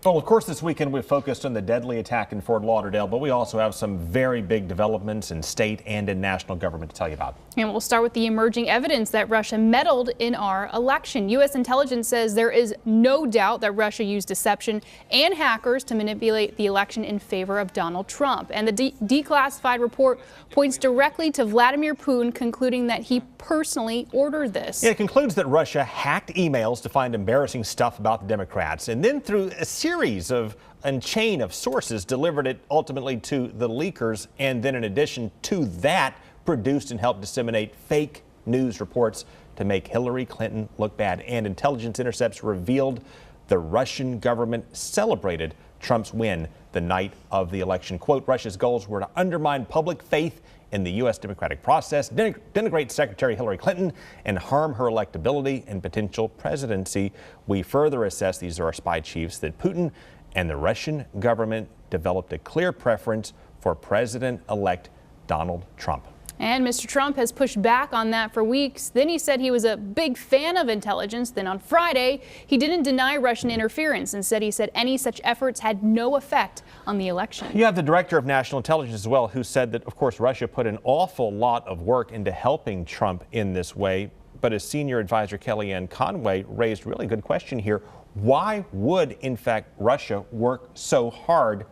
Well, of course, this weekend we've focused on the deadly attack in Fort Lauderdale, but we also have some very big developments in state and in national government to tell you about. And we'll start with the emerging evidence that Russia meddled in our election. U.S. intelligence says there is no doubt that Russia used deception and hackers to manipulate the election in favor of Donald Trump. And the declassified report points directly to Vladimir Putin, concluding that he personally ordered this. It concludes that Russia hacked emails to find embarrassing stuff about the Democrats, and then through a series of a chain of sources delivered it ultimately to the leakers, and then in addition to that produced and helped disseminate fake news reports to make Hillary Clinton look bad. And intelligence intercepts revealed the Russian government celebrated Trump's win the night of the election. Quote, Russia's goals were to undermine public faith in the U.S. democratic process, denigrate Secretary Hillary Clinton, and harm her electability and potential presidency. We further assess, these are our spy chiefs, that Putin and the Russian government developed a clear preference for President-elect Donald Trump. And Mr. Trump has pushed back on that for weeks. Then he said he was a big fan of intelligence. Then on Friday, he didn't deny Russian interference. Instead, he said any such efforts had no effect on the election. You have the director of national intelligence as well, who said that, of course, Russia put an awful lot of work into helping Trump in this way. But as senior advisor Kellyanne Conway raised a really good question here. Why would, in fact, Russia work so hard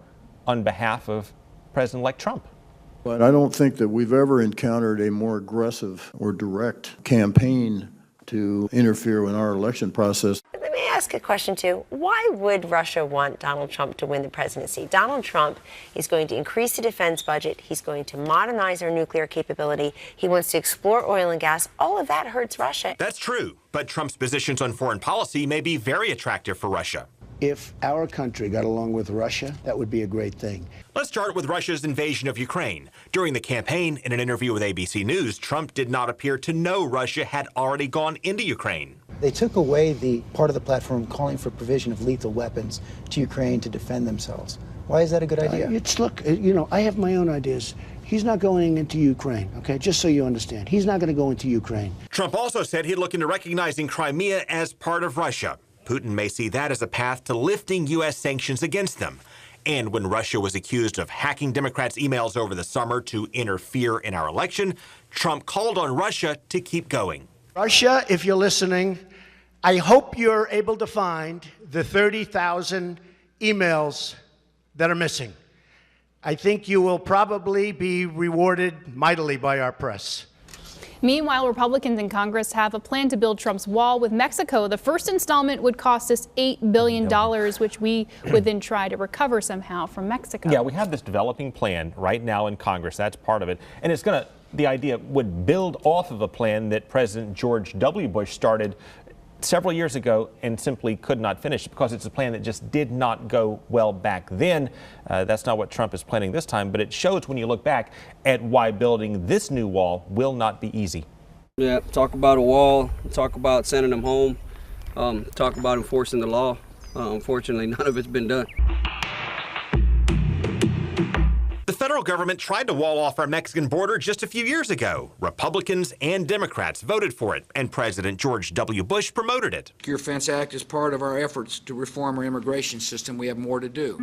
on behalf of President-elect Trump? But I don't think that we've ever encountered a more aggressive or direct campaign to interfere in our election process. Let me ask a question, too. Why would Russia want Donald Trump to win the presidency? Donald Trump is going to increase the defense budget. He's going to modernize our nuclear capability. He wants to explore oil and gas. All of that hurts Russia. That's true, but Trump's positions on foreign policy may be very attractive for Russia. If our country got along with Russia, that would be a great thing. Let's start with Russia's invasion of Ukraine. During the campaign, in an interview with ABC News, Trump did not appear to know Russia had already gone into Ukraine. They took away the part of the platform calling for provision of lethal weapons to Ukraine to defend themselves. Why is that a good idea? Look, you know, I have my own ideas. He's not going into Ukraine, okay? Just so you understand. He's not going to go into Ukraine. Trump also said he'd look into recognizing Crimea as part of Russia. Putin may see that as a path to lifting U.S. sanctions against them. And when Russia was accused of hacking Democrats' emails over the summer to interfere in our election, Trump called on Russia to keep going. Russia, if you're listening, I hope you're able to find the 30,000 emails that are missing. I think you will probably be rewarded mightily by our press. Meanwhile, Republicans in Congress have a plan to build Trump's wall with Mexico. The first installment would cost us $8 billion, which we would then try to recover somehow from Mexico. Yeah, we have this developing plan right now in Congress. That's part of it. And it's going to, the idea would build off of a plan that President George W. Bush started several years ago and simply could not finish because it's a plan that just did not go well back then. That's not what Trump is planning this time, but it shows when you look back at why building this new wall will not be easy. Yeah, talk about a wall, talk about sending them home, talk about enforcing the law. Unfortunately, none of it's been done. The federal government tried to wall off our Mexican border just a few years ago. Republicans and Democrats voted for it, and President George W. Bush promoted it. Secure Fence Act is part of our efforts to reform our immigration system. We have more to do.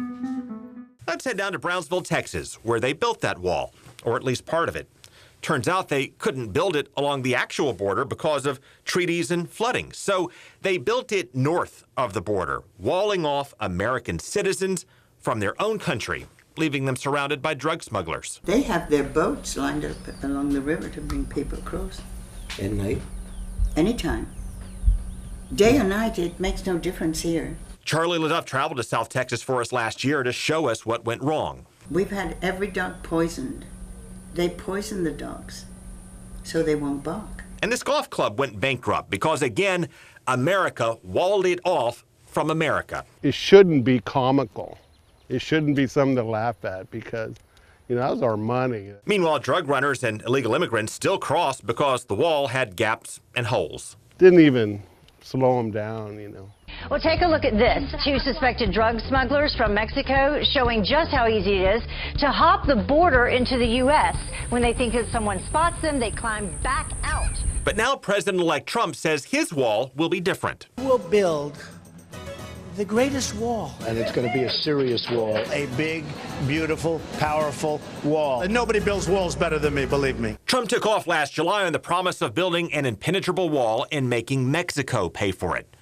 Let's head down to Brownsville, Texas, where they built that wall, or at least part of it. Turns out they couldn't build it along the actual border because of treaties and flooding. So they built it north of the border, walling off American citizens from their own country, leaving them surrounded by drug smugglers. They have their boats lined up along the river to bring people across. At night? Anytime. Day or night, it makes no difference here. Charlie LaDuff traveled to South Texas for us last year to show us what went wrong. We've had every dog poisoned. They poison the dogs so they won't bark. And this golf club went bankrupt because, again, America walled it off from America. It shouldn't be comical. It shouldn't be something to laugh at because, you know, that was our money. Meanwhile, drug runners and illegal immigrants still crossed because the wall had gaps and holes. Didn't even slow them down, you know. Well, take a look at this. Two suspected drug smugglers from Mexico showing just how easy it is to hop the border into the U.S. When they think that someone spots them, they climb back out. But now President-elect Trump says his wall will be different. We'll build the greatest wall. And it's going to be a serious wall. A big, beautiful, powerful wall. And nobody builds walls better than me, believe me. Trump took off last July on the promise of building an impenetrable wall and making Mexico pay for it.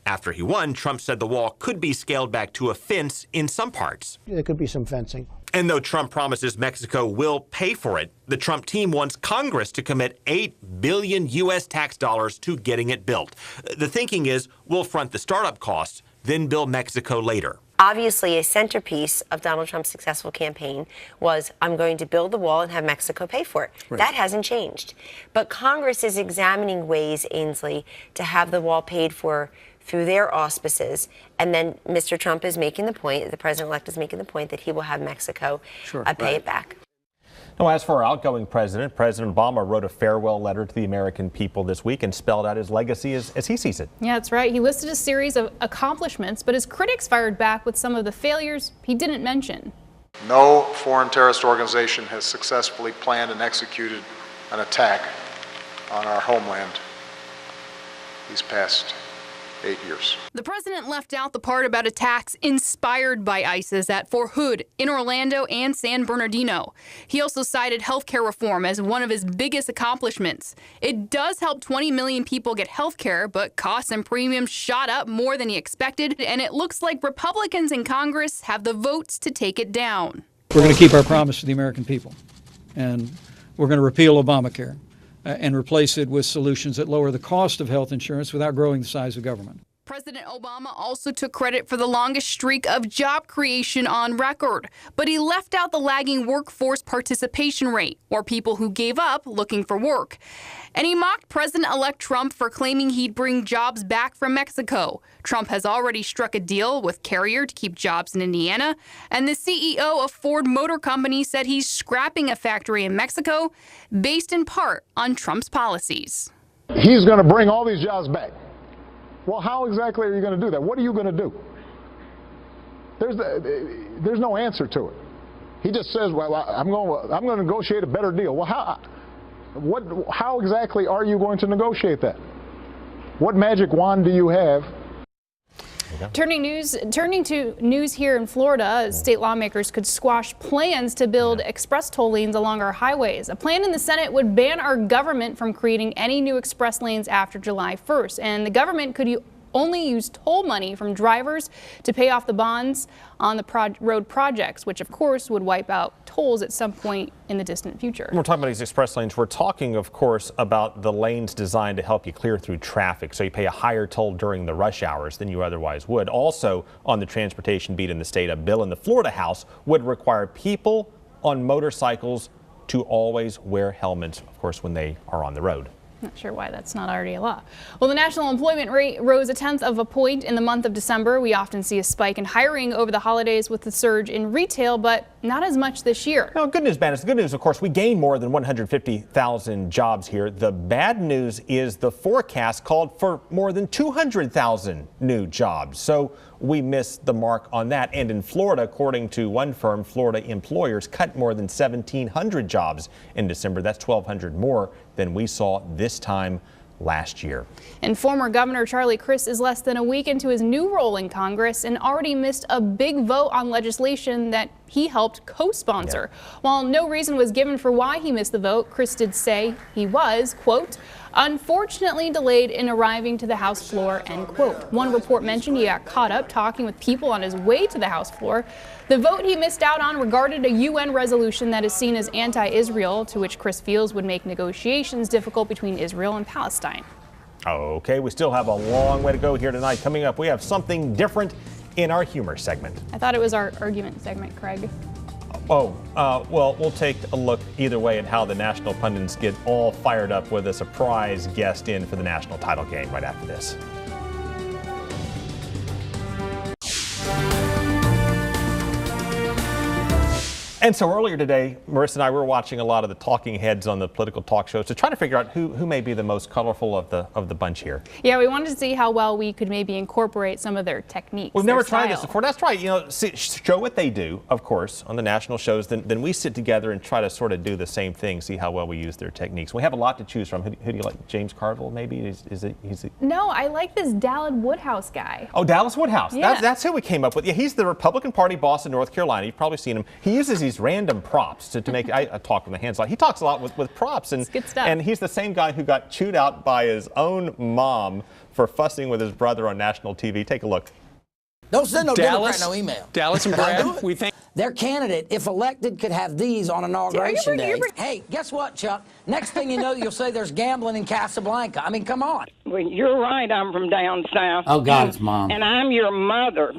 After he won, Trump said the wall could be scaled back to a fence in some parts. There could be some fencing. And though Trump promises Mexico will pay for it, the Trump team wants Congress to commit $8 billion U.S. tax dollars to getting it built. The thinking is we'll front the startup costs, then build Mexico later. Obviously, a centerpiece of Donald Trump's successful campaign was, I'm going to build the wall and have Mexico pay for it. Right. That hasn't changed. But Congress is examining ways, Ainsley, to have the wall paid for through their auspices. And then Mr. Trump is making the point, the president-elect is making the point that he will have Mexico pay it back. Now, as for our outgoing president, President Obama wrote a farewell letter to the American people this week and spelled out his legacy as he sees it. Yeah, that's right. He listed a series of accomplishments, but his critics fired back with some of the failures he didn't mention. No foreign terrorist organization has successfully planned and executed an attack on our homeland these past 8 years. The president left out the part about attacks inspired by ISIS at Fort Hood, in Orlando, and San Bernardino. He also cited healthcare reform as one of his biggest accomplishments. It does help 20 million people get healthcare, but costs and premiums shot up more than he expected, and it looks like Republicans in Congress have the votes to take it down. We're going to keep our promise to the American people, and we're going to repeal Obamacare and replace it with solutions that lower the cost of health insurance without growing the size of government. President Obama also took credit for the longest streak of job creation on record, but he left out the lagging workforce participation rate, or people who gave up looking for work. And he mocked President-elect Trump for claiming he'd bring jobs back from Mexico. Trump has already struck a deal with Carrier to keep jobs in Indiana, and the CEO of Ford Motor Company said he's scrapping a factory in Mexico based in part on Trump's policies. He's going to bring all these jobs back. Well, how exactly are you going to do that? What are you going to do? There's no answer to it. He just says, well, I'm going to negotiate a better deal. Well, how exactly are you going to negotiate that? What magic wand do you have? Turning to news here in Florida, state lawmakers could squash plans to build express toll lanes along our highways. A plan in the Senate would ban our government from creating any new express lanes after July 1st, and the government could only use toll money from drivers to pay off the bonds on the road projects, which of course would wipe out tolls at some point in the distant future. When we're talking about these express lanes, we're talking, of course, about the lanes designed to help you clear through traffic, so you pay a higher toll during the rush hours than you otherwise would. Also, on the transportation beat in the state, a bill in the Florida House would require people on motorcycles to always wear helmets, of course, when they are on the road. Not sure why that's not already a law. Well, the national employment rate rose 0.1 of a point in the month of December. We often see a spike in hiring over the holidays with the surge in retail, but not as much this year. No, good news, bad news. The good news, of course, we gained more than 150,000 jobs here. The bad news is the forecast called for more than 200,000 new jobs. So we missed the mark on that. And in Florida, according to one firm, Florida employers cut more than 1,700 jobs in December. That's 1,200 more than we saw this time last year. And former Governor Crist is less than a week into his new role in Congress and already missed a big vote on legislation that he helped co-sponsor. While no reason was given for why he missed the vote, Crist did say he was, quote, unfortunately delayed in arriving to the House floor, end quote. One report mentioned he got caught up talking with people on his way to the House floor. The vote he missed out on regarded a UN resolution that is seen as anti-Israel, to which Crist feels would make negotiations difficult between Israel and Palestine. Okay, we still have a long way to go here tonight. Coming up, we have something different in our humor segment. I thought it was our argument segment, Craig. Well, we'll take a look either way at how the national pundits get all fired up with a surprise guest in for the national title game right after this. And so earlier today, Marissa and I were watching a lot of the talking heads on the political talk shows to try to figure out who may be the most colorful of the bunch here. Yeah, we wanted to see how well we could maybe incorporate some of their techniques. We've never tried this before. That's right. You know, show what they do, of course, on the national shows. Then we sit together and try to sort of do the same thing, see how well we use their techniques. We have a lot to choose from. Who do you like? James Carville, maybe? Is it? No, I like this Dallas Woodhouse guy. Oh, Dallas Woodhouse. Yeah. That's who we came up with. Yeah, he's the Republican Party boss in North Carolina. You've probably seen him. He uses these random props to make I talk from the hands. He talks a lot with props, and it's good stuff. And he's the same guy who got chewed out by his own mom for fussing with his brother on national TV. Take a look. Don't send no Democrat no email. Dallas and Brad, we think their candidate, if elected, could have these on inauguration day. Hey, guess what, Chuck? Next thing you know, you'll say there's gambling in Casablanca. I mean, come on. Well, you're right. I'm from down south. Oh, God, it's Mom. And I'm your mother.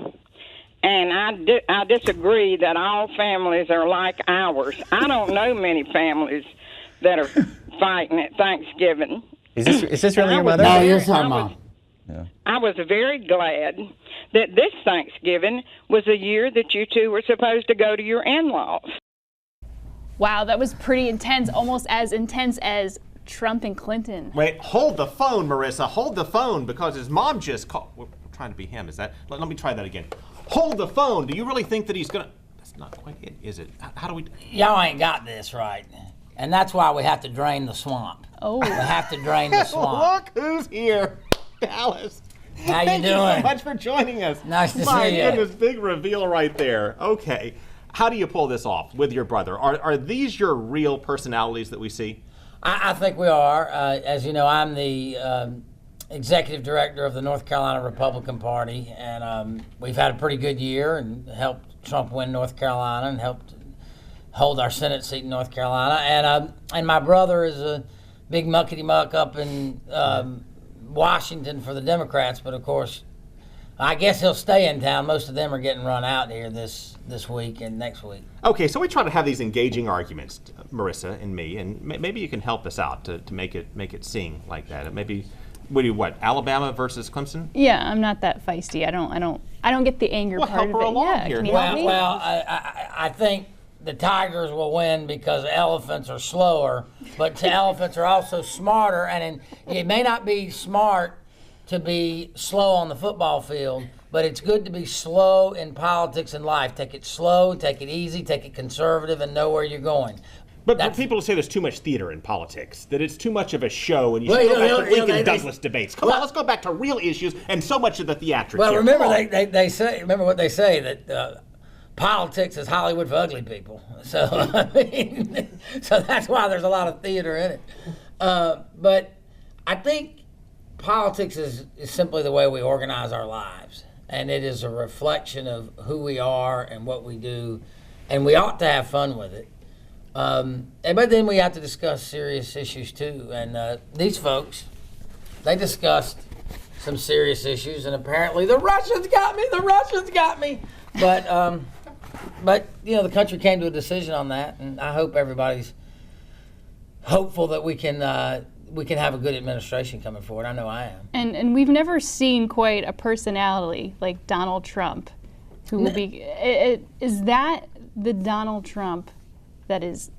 And I disagree that all families are like ours. I don't know many families that are fighting at Thanksgiving. Is this really your mother? No, you're her mom. Yeah. I was very glad that this Thanksgiving was a year that you two were supposed to go to your in-laws. Wow, that was pretty intense, almost as intense as Trump and Clinton. Wait, hold the phone, Marissa. Hold the phone, because his mom just called. We're trying to be him. Is that? Let me try that again. Hold the phone. Do you really think that he's gonna? That's not quite it, is it? How do we? Y'all ain't got this right. And that's why we have to drain the swamp. Oh. We have to drain the swamp. Look who's here. Dallas. How you Thank doing? you so much for joining us. Nice to see you. My goodness, big reveal right there. Okay. How do you pull this off with your brother? Are these your real personalities that we see? I think we are. As you know, I'm the executive director of the North Carolina Republican Party, and we've had a pretty good year and helped Trump win North Carolina and helped hold our Senate seat in North Carolina. And my brother is a big muckety-muck up in Washington for the Democrats, but of course, I guess he'll stay in town. Most of them are getting run out here this week and next week. Okay, so we try to have these engaging arguments, Marissa and me, and maybe you can help us out to make it sing like that. Maybe, what, Alabama versus Clemson? Yeah, I'm not that feisty. I don't get the anger part help of her it. along Yeah, here. can you help me? Well, I think the Tigers will win because elephants are slower, but elephants are also smarter, and it may not be smart to be slow on the football field, but it's good to be slow in politics and life. Take it slow, take it easy, take it conservative, and know where you're going. But people say there's too much theater in politics, that it's too much of a show, and you should go back to Lincoln-Douglas debates. Come on, let's go back to real issues and so much of the theatrics. Well, here. remember remember what they say, that politics is Hollywood for ugly people. So I mean, so that's why there's a lot of theater in it. But I think politics is simply the way we organize our lives, and it is a reflection of who we are and what we do, and we ought to have fun with it. But then we have to discuss serious issues too, and these folks, they discussed some serious issues, and apparently the Russians got me. But you know, the country came to a decision on that, and I hope everybody's hopeful that we can have a good administration coming forward. I know I am. And we've never seen quite a personality like Donald Trump, who will be. Is that the Donald Trump that is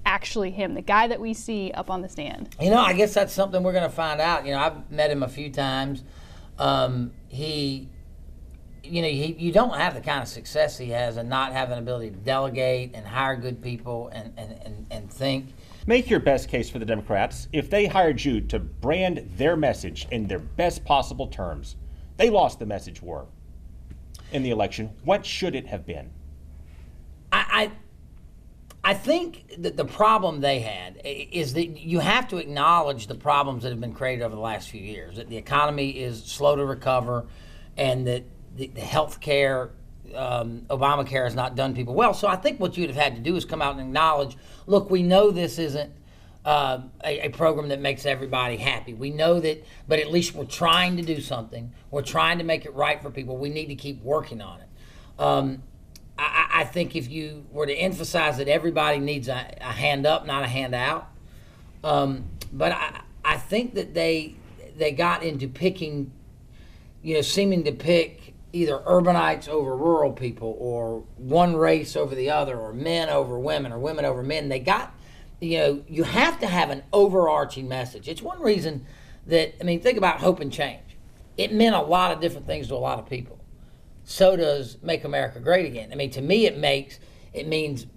actually him, the guy that we see up on the stand? You know, I guess that's something we're going to find out. You know, I've met him a few times. You don't have the kind of success he has and not have an ability to delegate and hire good people and think. Make your best case for the Democrats. If they hired you to brand their message in their best possible terms, they lost the message war in the election. What should it have been? I think that the problem they had is that you have to acknowledge the problems that have been created over the last few years, that the economy is slow to recover and that the health care, Obamacare has not done people well. So I think what you'd have had to do is come out and acknowledge, look, we know this isn't a program that makes everybody happy. We know that, but at least we're trying to do something. We're trying to make it right for people. We need to keep working on it. I think if you were to emphasize that everybody needs a hand up, not a hand out, but I think that they got into picking, seeming to pick either urbanites over rural people, or one race over the other, or men over women, or women over men. They got, you have to have an overarching message. It's one reason that, think about hope and change. It meant a lot of different things to a lot of people. So does Make America Great Again. To me, it means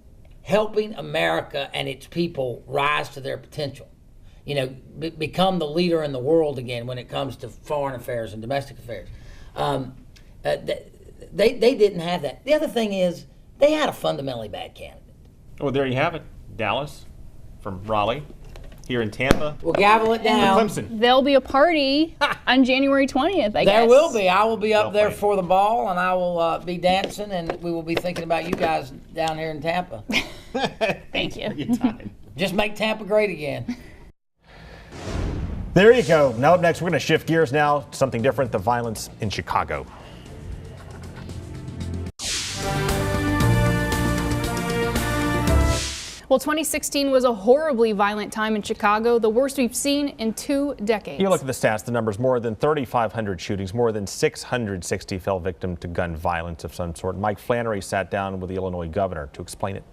helping America and its people rise to their potential. Become the leader in the world again when it comes to foreign affairs and domestic affairs. They didn't have that. The other thing is, they had a fundamentally bad candidate. Well, there you have it. Dallas from Raleigh. Here in Tampa. We'll gavel it down. Clemson. There'll be a party on January 20th, I guess. There will be. I will be up there for the ball, and I will be dancing, and we will be thinking about you guys down here in Tampa. Thank you. Just make Tampa great again. There you go. Now up next, we're going to shift gears now to something different, the violence in Chicago. Well, 2016 was a horribly violent time in Chicago, the worst we've seen in 2 decades. You look at the stats, the numbers, more than 3,500 shootings, more than 660 fell victim to gun violence of some sort. Mike Flannery sat down with the Illinois governor to explain it.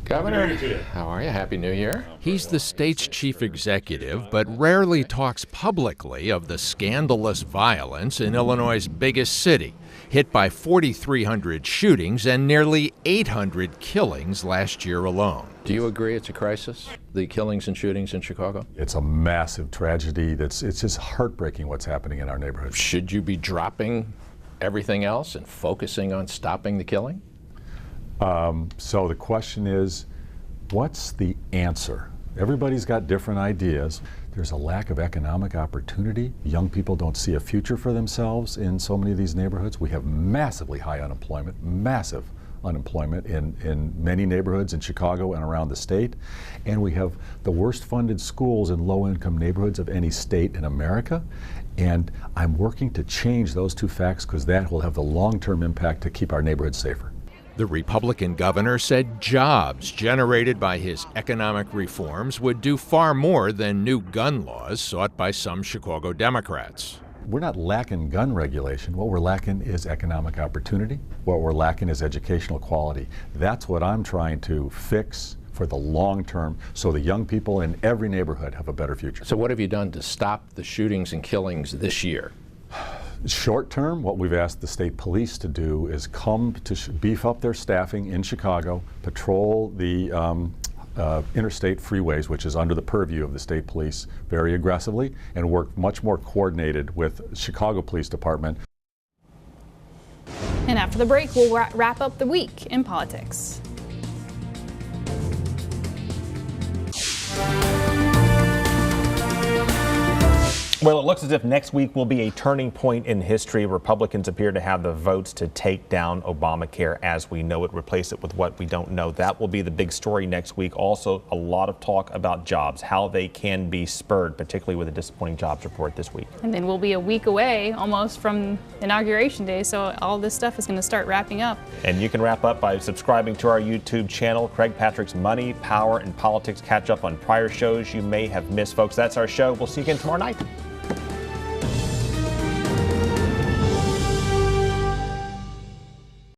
Governor, how are you? Happy New Year. He's the state's chief executive, but rarely talks publicly of the scandalous violence in Illinois' biggest city, hit by 4,300 shootings and nearly 800 killings last year alone. Do you agree it's a crisis, the killings and shootings in Chicago? It's a massive tragedy. It's just heartbreaking what's happening in our neighborhood. Should you be dropping everything else and focusing on stopping the killing? So the question is, what's the answer? Everybody's got different ideas. There's a lack of economic opportunity. Young people don't see a future for themselves in so many of these neighborhoods. We have massively high unemployment, massive unemployment in many neighborhoods in Chicago and around the state. And we have the worst funded schools in low-income neighborhoods of any state in America. And I'm working to change those two facts because that will have the long-term impact to keep our neighborhoods safer. The Republican governor said jobs generated by his economic reforms would do far more than new gun laws sought by some Chicago Democrats. We're not lacking gun regulation. What we're lacking is economic opportunity. What we're lacking is educational quality. That's what I'm trying to fix for the long term so the young people in every neighborhood have a better future. So what have you done to stop the shootings and killings this year? Short term, what we've asked the state police to do is come to beef up their staffing in Chicago, patrol the interstate freeways, which is under the purview of the state police, very aggressively, and work much more coordinated with Chicago Police Department. And after the break, we'll wrap up the week in politics. Well, it looks as if next week will be a turning point in history. Republicans appear to have the votes to take down Obamacare as we know it, replace it with what we don't know. That will be the big story next week. Also, a lot of talk about jobs, how they can be spurred, particularly with a disappointing jobs report this week. And then we'll be a week away almost from Inauguration Day, so all this stuff is going to start wrapping up. And you can wrap up by subscribing to our YouTube channel, Craig Patrick's Money, Power, and Politics. Catch up on prior shows you may have missed, folks. That's our show. We'll see you again tomorrow night.